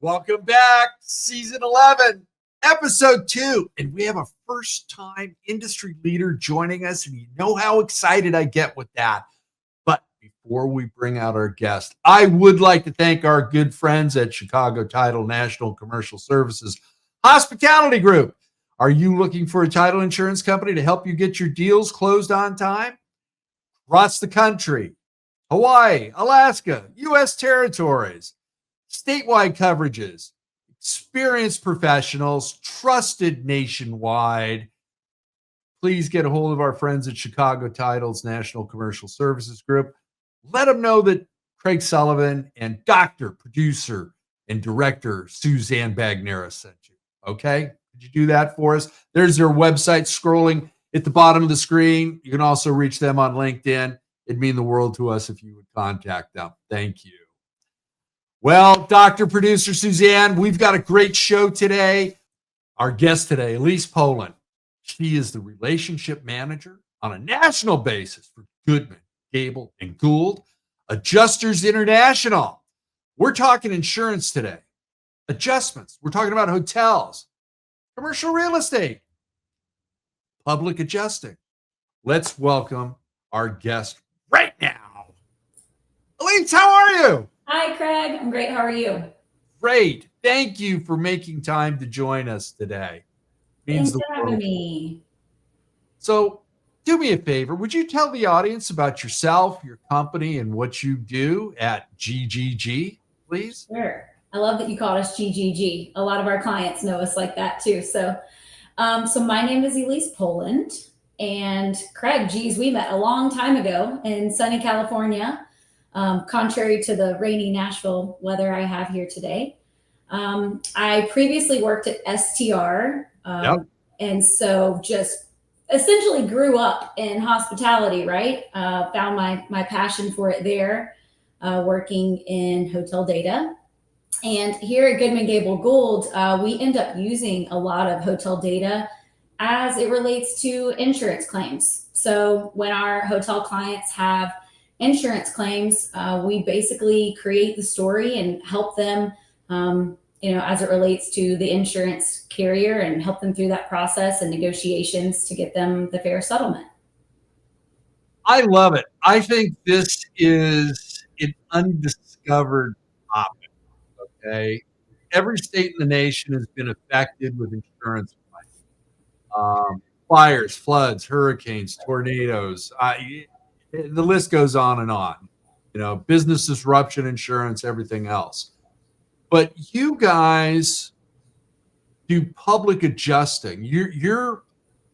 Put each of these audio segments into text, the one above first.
Welcome back, season 11, episode 2. And we have a first-time industry leader joining us, and you know how excited I get with that. But before we bring out our guest, I would like to thank our good friends at Chicago Title National Commercial Services Hospitality Group. Are you looking for a title insurance company to help you get your deals closed on time? Across the country, Hawaii, Alaska, U.S. territories, statewide coverages, experienced professionals, trusted nationwide. Please get a hold of our friends at Chicago Titles National Commercial Services Group. Let them know that Craig Sullivan and Dr. Producer and Director Suzanne Bagnera sent you. Okay? Could you do that for us? There's their website scrolling at the bottom of the screen. You can also reach them on LinkedIn. It'd mean the world to us if you would contact them. Thank you. Well, Dr. Producer Suzanne, we've got a great show today. Our guest today, Elyse Poland. She is the relationship manager on a national basis for Goodman-Gable-Gould, Adjusters International. We're talking insurance today, adjustments. We're talking about hotels, commercial real estate, public adjusting. Let's welcome our guest right now. Elyse, how are you? Hi, Craig. I'm great. How are you? Great. Thank you for making time to join us today. Thanks for having me. So do me a favor. Would you tell the audience about yourself, your company, and what you do at GGG, please? Sure. I love that you called us GGG. A lot of our clients know us like that too. So my name is Elyse Poland. And Craig, geez, we met a long time ago in sunny California. Contrary to the rainy Nashville weather I have here today. I previously worked at STR, and so just essentially grew up in hospitality, right? Found my passion for it there, working in hotel data. And here at Goodman-Gable-Gould, we end up using a lot of hotel data as it relates to insurance claims. So when our hotel clients have insurance claims, we basically create the story and help them, as it relates to the insurance carrier and help them through that process and negotiations to get them the fair settlement. I love it. I think this is an undiscovered topic, okay? Every state in the nation has been affected with insurance claims. Fires, floods, hurricanes, tornadoes, the list goes on and on, business disruption insurance, everything else. But you guys do public adjusting. You're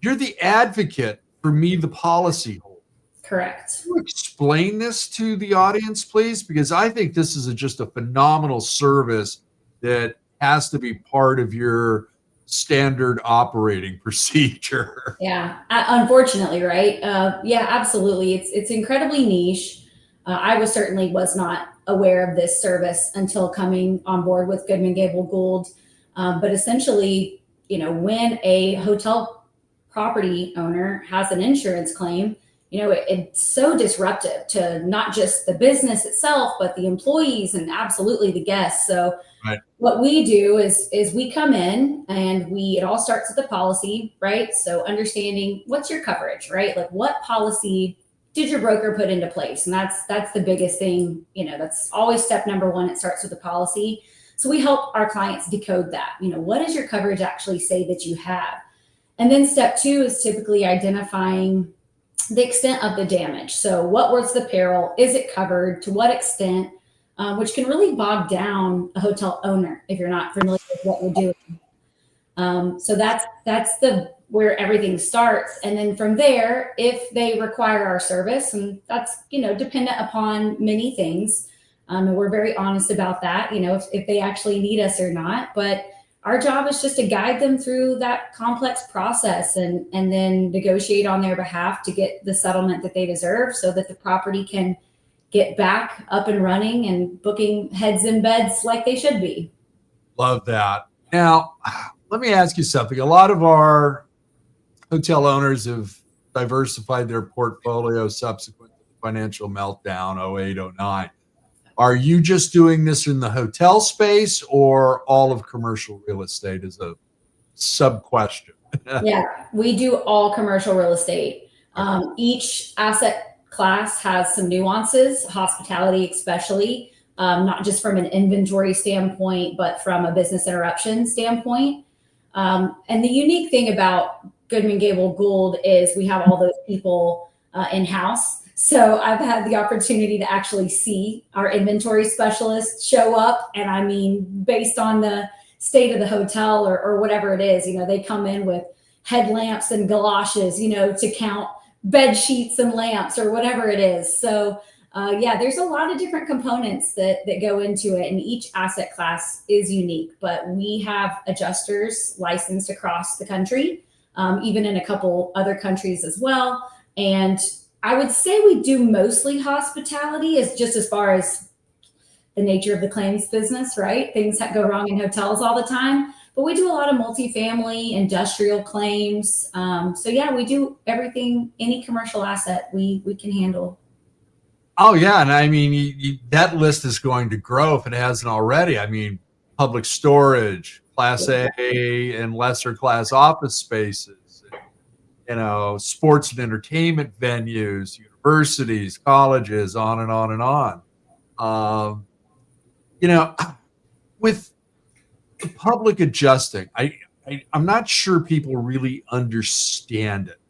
the advocate for me, the policyholder. Correct. Can you explain this to the audience, please? Because I think this is just a phenomenal service that has to be part of your standard operating procedure. Yeah, unfortunately, right? Yeah, absolutely. It's incredibly niche. I was not aware of this service until coming on board with Goodman-Gable-Gould. But essentially, when a hotel property owner has an insurance claim, it's so disruptive to not just the business itself, but the employees and absolutely the guests. So right. What we do is we come in and it all starts with the policy, right? So understanding what's your coverage, right? Like what policy did your broker put into place? And that's the biggest thing, that's always step number one. It starts with the policy. So we help our clients decode that. What does your coverage actually say that you have? And then step two is typically identifying the extent of the damage. So what was the peril? Is it covered? To what extent? Which can really bog down a hotel owner if you're not familiar with what we're doing. So that's where everything starts. And then from there, if they require our service, and that's, dependent upon many things, and we're very honest about that, if they actually need us or not. But our job is just to guide them through that complex process and then negotiate on their behalf to get the settlement that they deserve so that the property can get back up and running and booking heads in beds like they should be. Love that. Now, let me ask you something. A lot of our hotel owners have diversified their portfolio subsequent to the financial meltdown, 08, 09. Are you just doing this in the hotel space or all of commercial real estate is a sub question? Yeah, we do all commercial real estate. Each asset class has some nuances, hospitality especially, not just from an inventory standpoint, but from a business interruption standpoint. And the unique thing about Goodman-Gable-Gould is we have all those people in-house. So I've had the opportunity to actually see our inventory specialists show up. And I mean, based on the state of the hotel or whatever it is, they come in with headlamps and galoshes, to count bed sheets and lamps or whatever it is. So yeah, there's a lot of different components that go into it, and each asset class is unique. But we have adjusters licensed across the country, even in a couple other countries as well. And I would say we do mostly hospitality, is just as far as the nature of the claims business, right? Things that go wrong in hotels all the time. But we do a lot of multifamily, industrial claims. So yeah, we do everything, any commercial asset we can handle. Oh yeah, and I mean that list is going to grow if it hasn't already. I mean, public storage, Class A and lesser class office spaces, sports and entertainment venues, universities, colleges, on and on and on. With the public adjusting, I'm not sure people really understand it.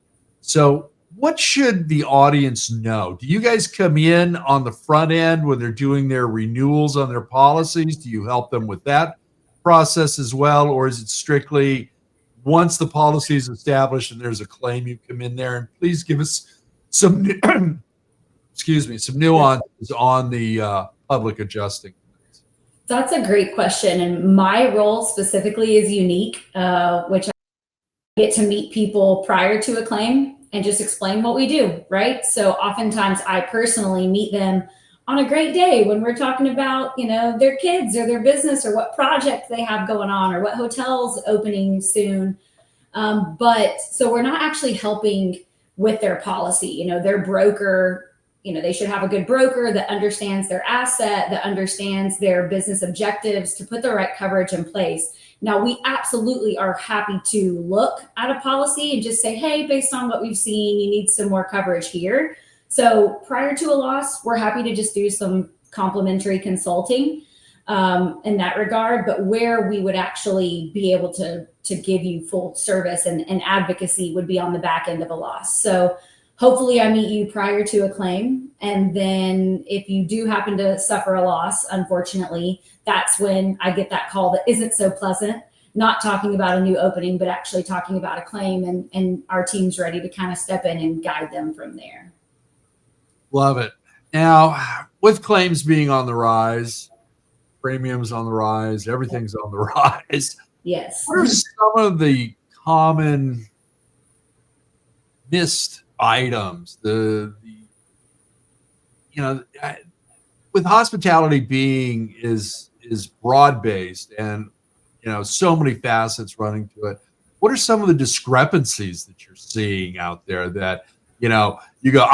So what should the audience know? Do you guys come in on the front end when they're doing their renewals on their policies? Do you help them with that process as well? Or is it strictly once the policy is established and there's a claim, you come in there? And please give us some, some nuances on the public adjusting. That's a great question. And my role specifically is unique, which I get to meet people prior to a claim and just explain what we do, right? So oftentimes I personally meet them on a great day when we're talking about, their kids or their business or what project they have going on or what hotel's opening soon. But so we're not actually helping with their policy, their broker. They should have a good broker that understands their asset, that understands their business objectives to put the right coverage in place. Now, we absolutely are happy to look at a policy and just say, hey, based on what we've seen, you need some more coverage here. So prior to a loss, we're happy to just do some complimentary consulting in that regard. But where we would actually be able to give you full service and advocacy would be on the back end of a loss. So hopefully I meet you prior to a claim. And then if you do happen to suffer a loss, unfortunately, that's when I get that call that isn't so pleasant, not talking about a new opening, but actually talking about a claim, and our team's ready to kind of step in and guide them from there. Love it. Now, with claims being on the rise, premiums on the rise, everything's on the rise. Yes. What are some of the common missed items? With hospitality being is broad based and so many facets running to it. What are some of the discrepancies that you're seeing out there that you go,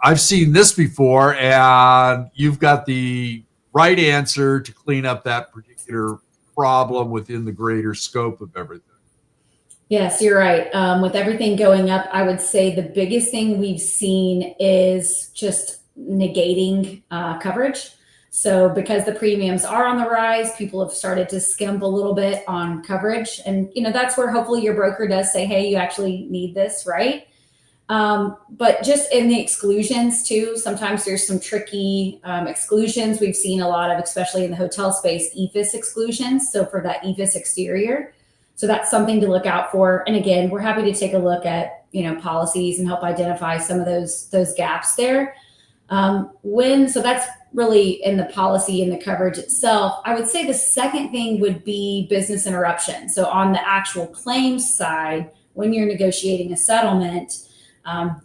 I've seen this before, and you've got the right answer to clean up that particular problem within the greater scope of everything? Yes, you're right. With everything going up, I would say the biggest thing we've seen is just negating coverage. So because the premiums are on the rise, people have started to skimp a little bit on coverage. And, that's where hopefully your broker does say, hey, you actually need this, right? But just in the exclusions too, sometimes there's some tricky exclusions. We've seen a lot of, especially in the hotel space, EFIS exclusions. So for that EFIS exterior. So that's something to look out for. And again, we're happy to take a look at, policies and help identify some of those gaps there. So that's really in the policy and the coverage itself. I would say the second thing would be business interruption. So on the actual claims side, when you're negotiating a settlement,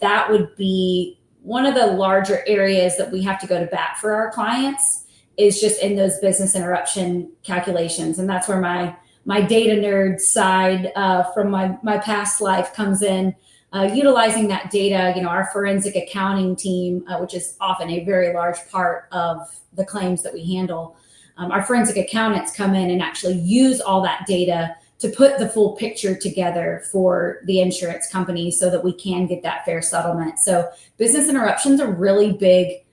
that would be one of the larger areas that we have to go to bat for our clients, is just in those business interruption calculations. And that's where my data nerd side from my past life comes in. utilizing that data, our forensic accounting team, which is often a very large part of the claims that we handle, our forensic accountants come in and actually use all that data to put the full picture together for the insurance company so that we can get that fair settlement. So business interruption's a really big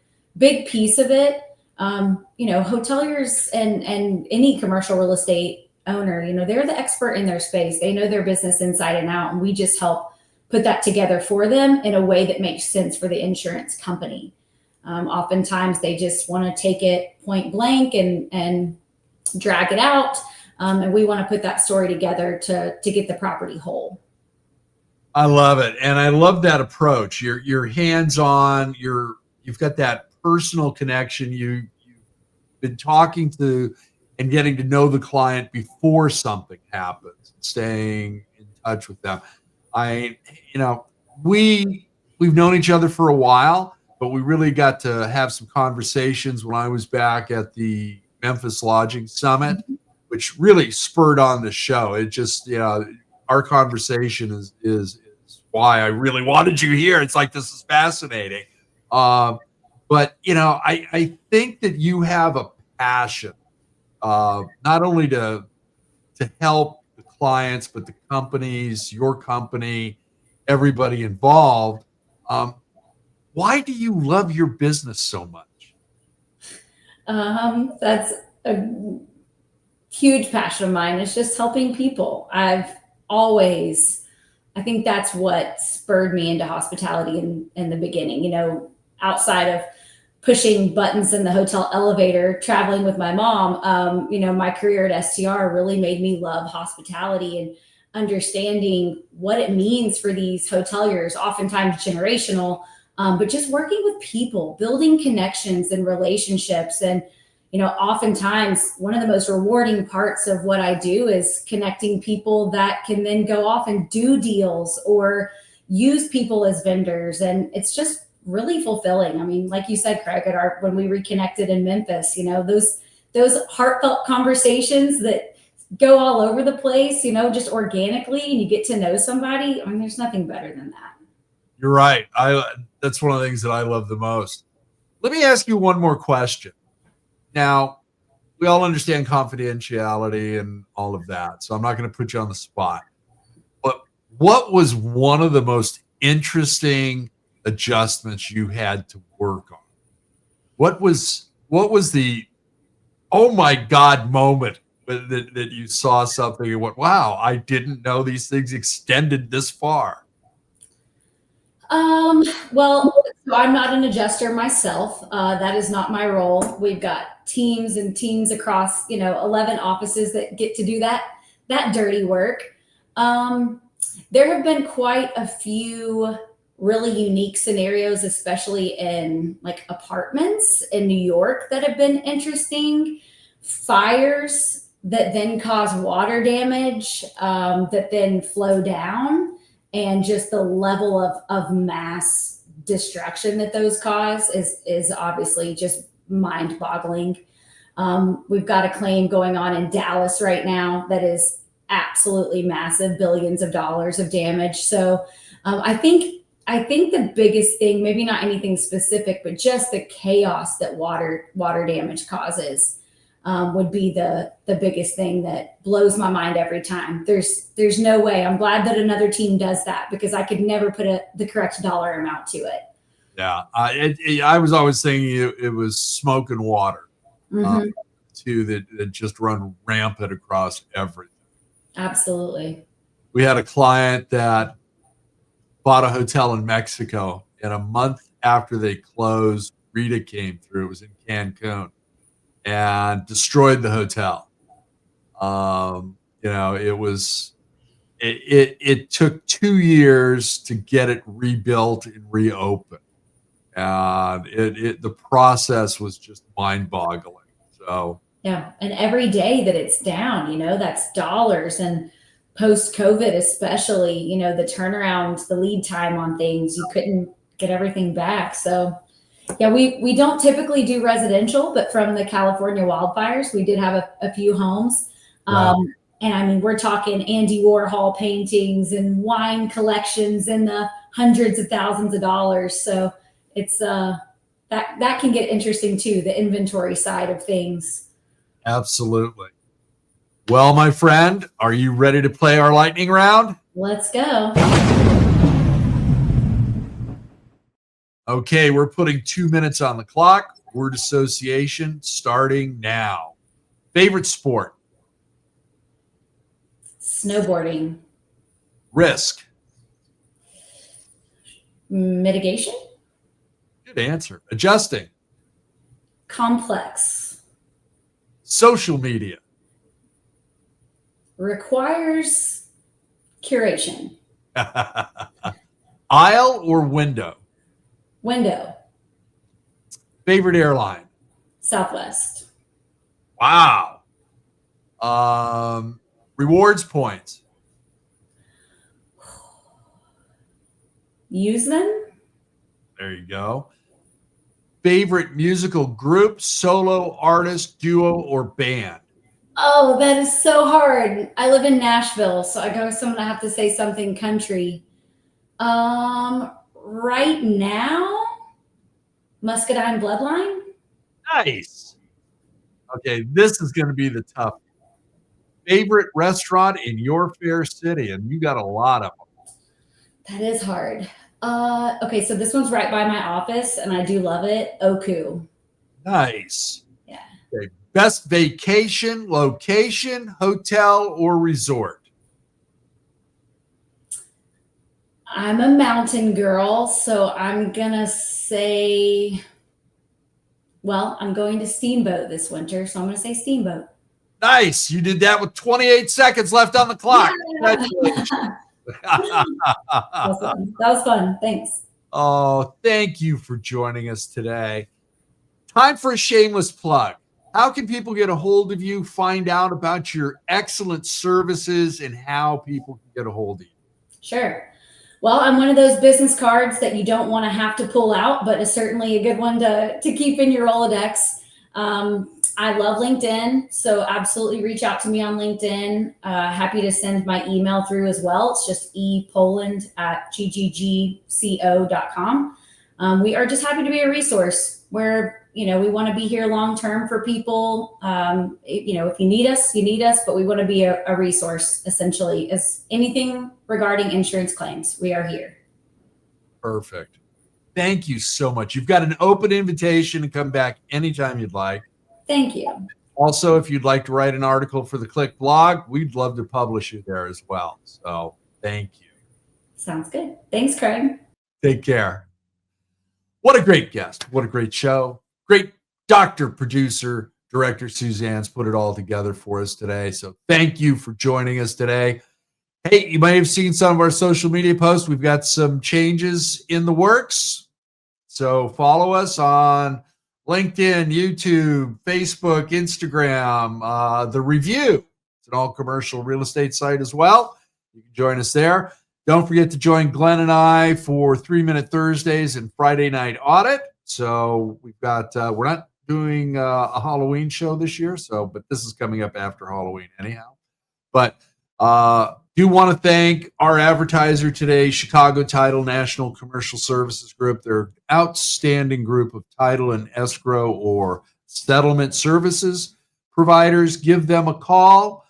piece of it. Hoteliers and any commercial real estate owner, they're the expert in their space. They know their business inside and out, and we just help put that together for them in a way that makes sense for the insurance company. Oftentimes they just want to take it point blank and drag it out. And we want to put that story together to get the property whole. I love it. And I love that approach. You're hands-on, you've got that personal connection. You've been talking to and getting to know the client before something happens, staying in touch with them. We've known each other for a while, but we really got to have some conversations when I was back at the Memphis Lodging Summit, which really spurred on the show. It just, our conversation is why I really wanted you here. It's like, this is fascinating. But, I think that you have a passion, not only to help the clients, but the companies, your company, everybody involved. Why do you love your business so much? That's a huge passion of mine. It's just helping people. I think that's what spurred me into hospitality in the beginning, outside of pushing buttons in the hotel elevator, traveling with my mom. My career at STR really made me love hospitality and understanding what it means for these hoteliers, oftentimes generational, but just working with people, building connections and relationships. And oftentimes one of the most rewarding parts of what I do is connecting people that can then go off and do deals or use people as vendors. And it's just really fulfilling. I mean, like you said, Craig, when we reconnected in Memphis, those heartfelt conversations that go all over the place, just organically, and you get to know somebody. I mean, there's nothing better than that. You're right. That's one of the things that I love the most. Let me ask you one more question. Now, we all understand confidentiality and all of that, so I'm not going to put you on the spot. But what was one of the most interesting adjustments you had to work on? What was the oh my God moment that you saw something and went, wow, I didn't know these things extended this far? Well, so I'm not an adjuster myself. That is not my role. We've got teams and teams across, 11 offices that get to do that dirty work. There have been quite a few really unique scenarios, especially in like apartments in New York, that have been interesting. Fires that then cause water damage, that then flow down, and just the level of mass destruction that those cause is obviously just mind-boggling. We've got a claim going on in Dallas right now that is absolutely massive, billions of dollars of damage. So I think the biggest thing, maybe not anything specific, but just the chaos that water damage causes, would be the biggest thing that blows my mind every time. There's no way. I'm glad that another team does that, because I could never put the correct dollar amount to it. Yeah, I was always thinking it was smoke and water, too, that just run rampant across everything. Absolutely. We had a client that bought a hotel in Mexico, and a month after they closed, Rita came through. It was in Cancun, and destroyed the hotel. It took 2 years to get it rebuilt and reopened. And the process was just mind-boggling. So yeah, and every day that it's down, that's dollars. And post-COVID, especially, the turnaround, the lead time on things, you couldn't get everything back. So yeah, we don't typically do residential, but from the California wildfires, we did have a few homes. Wow. And I mean, we're talking Andy Warhol paintings and wine collections in the hundreds of thousands of dollars. So it's that can get interesting too, the inventory side of things. Absolutely. Well, my friend, are you ready to play our lightning round? Let's go. Okay, we're putting 2 minutes on the clock. Word association starting now. Favorite sport? Snowboarding. Risk? Mitigation. Good answer. Adjusting? Complex. Social media? Requires curation. Aisle or window? Window. Favorite airline? Southwest. Wow. Rewards points? Use them. There you go. Favorite musical group, solo, artist, duo, or band? Oh, that is so hard. I live in Nashville, so I guess I'm gonna have to say something country. Right now, Muscadine Bloodline. Nice. Okay, this is going to be the tough. Favorite restaurant in your fair city, and you got a lot of them. That is hard. Okay, so this one's right by my office, and I do love it. Oku. Nice. Yeah. Okay. Best vacation, location, hotel, or resort? I'm a mountain girl, so I'm gonna say, well, I'm going to Steamboat this winter, so I'm gonna say Steamboat. Nice. You did that with 28 seconds left on the clock. Yeah. That was fun. Thanks. Oh, thank you for joining us today. Time for a shameless plug. How can people get a hold of you, find out about your excellent services, and how people can get a hold of you? Sure. Well, I'm one of those business cards that you don't want to have to pull out, but is certainly a good one to keep in your Rolodex. I love LinkedIn, so absolutely reach out to me on LinkedIn. Happy to send my email through as well. It's just epoland@gggco.com. We are just happy to be a resource where, we want to be here long-term for people. If you need us, but we want to be a resource, essentially, as anything regarding insurance claims. We are here. Perfect. Thank you so much. You've got an open invitation to come back anytime you'd like. Thank you. Also, if you'd like to write an article for the CLIC blog, we'd love to publish you there as well. So thank you. Sounds good. Thanks, Craig. Take care. What a great guest. What a great show. Great doctor, producer, director Suzanne's put it all together for us today. So thank you for joining us today. Hey, you might have seen some of our social media posts. We've got some changes in the works. So follow us on LinkedIn, YouTube, Facebook, Instagram, The Review. It's an all-commercial real estate site as well. You can join us there. Don't forget to join Glenn and I for 3-Minute Thursdays and Friday Night Audit. So we've got, we're not doing a Halloween show this year, but this is coming up after Halloween anyhow. But do want to thank our advertiser today, Chicago Title National Commercial Services Group. They're an outstanding group of title and escrow or settlement services providers. Give them a call.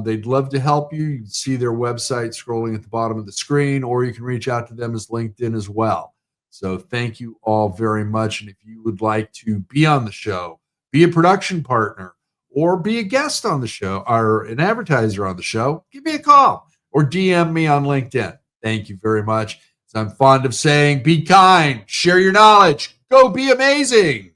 They'd love to help you. You can see their website scrolling at the bottom of the screen, or you can reach out to them as LinkedIn as well. So thank you all very much. And if you would like to be on the show, be a production partner, or be a guest on the show, or an advertiser on the show, give me a call or DM me on LinkedIn. Thank you very much. As I'm fond of saying, be kind, share your knowledge, go be amazing.